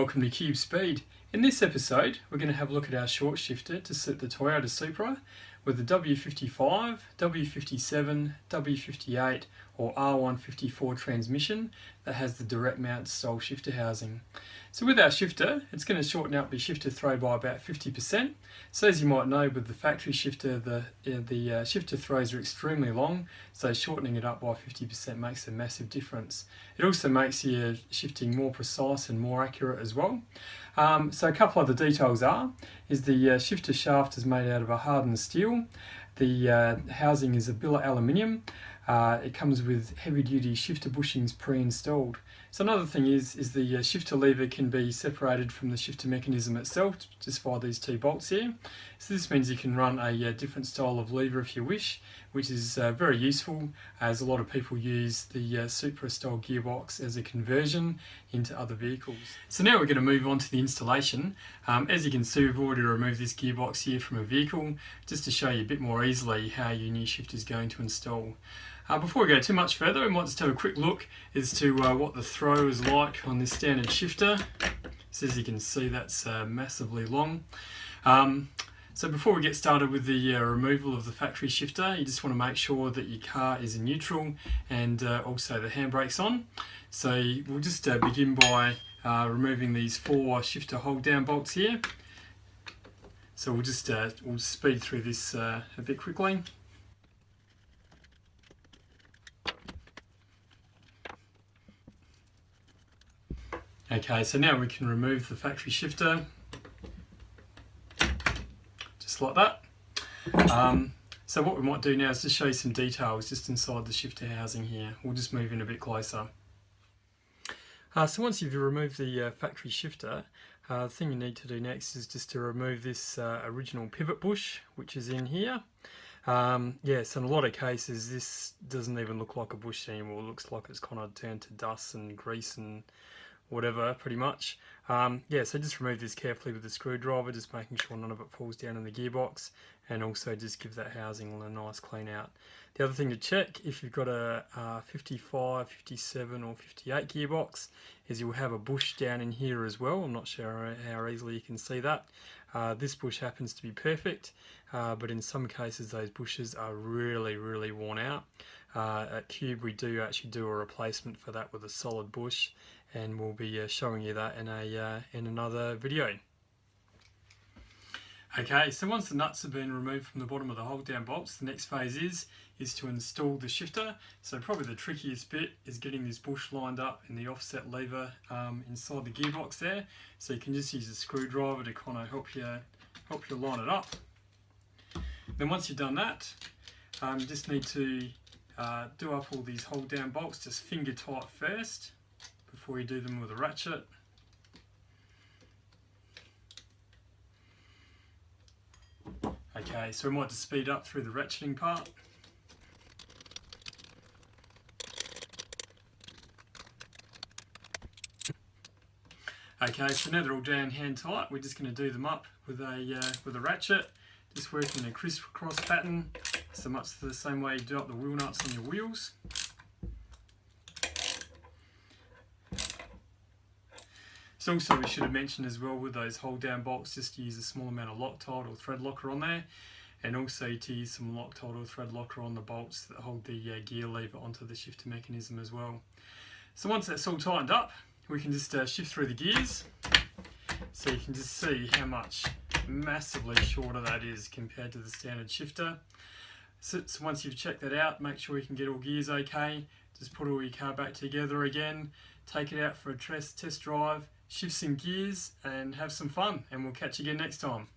welcome to Cube Speed. In this episode we're going to have a look at our short shifter to suit the Toyota Supra with the W55, W57, W58 or R154 transmission that has the direct mount style shifter housing. So with our shifter, it's going to shorten out the shifter throw by about 50%. So as you might know, with the factory shifter, the shifter throws are extremely long, so shortening it up by 50% makes a massive difference. It also makes your shifting more precise and more accurate as well. So a couple of the details is the shifter shaft is made out of a hardened steel. The housing is a billet aluminium. It comes with heavy-duty shifter bushings pre-installed. So another thing is the shifter lever can be separated from the shifter mechanism itself just via these two bolts here. So this means you can run a different style of lever if you wish, which is very useful as a lot of people use the Supra style gearbox as a conversion into other vehicles. So now we're going to move on to the installation. As you can see, we've already removed this gearbox here from a vehicle just to show you a bit more easily how your new shifter is going to install. Before we go too much further, we might just have a quick look as to what the throw is like on this standard shifter. So as you can see, that's massively long. So before we get started with the removal of the factory shifter, you just want to make sure that your car is in neutral and also the handbrake's on. So we'll just begin by removing these 4 shifter hold down bolts here. So we'll just we'll speed through this a bit quickly. Okay, so now we can remove the factory shifter, just like that. So what we might do now is just show you some details just inside the shifter housing here. We'll just move in a bit closer. So once you've removed the factory shifter, the thing you need to do next is just to remove this original pivot bush, which is in here. Yes, in a lot of cases this doesn't even look like a bush anymore. It looks like it's kind of turned to dust and grease and whatever, pretty much. So just remove this carefully with a screwdriver, just making sure none of it falls down in the gearbox, and also just give that housing a nice clean out. The other thing to check if you've got a 55, 57 or 58 gearbox is you'll have a bush down in here as well. I'm not sure how easily you can see that. This bush happens to be perfect, but in some cases those bushes are really worn out. At Cube we do actually do a replacement for that with a solid bush, and we'll be showing you that in another video. Okay, so once the nuts have been removed from the bottom of the hold down bolts, the next phase is to install the shifter. So probably the trickiest bit is getting this bush lined up in the offset lever inside the gearbox there. So you can just use a screwdriver to kind of help you line it up. Then once you've done that, you just need to do up all these hold down bolts just finger tight first before you do them with a ratchet. Okay, so we might just speed up through the ratcheting part. Okay, so now they're all down hand tight, we're just going to do them up with a ratchet, just working in a crisscross pattern, so much the same way you do up the wheel nuts on your wheels. So also we should have mentioned as well with those hold down bolts, just to use a small amount of Loctite or thread locker on there, and also to use some Loctite or thread locker on the bolts that hold the gear lever onto the shifter mechanism as well. So once that's all tightened up, we can just shift through the gears, so you can just see how much massively shorter that is compared to the standard shifter. So once you've checked that out, make sure you can get all gears okay, just put all your car back together again, take it out for a test drive, shift some gears and have some fun, and we'll catch you again next time.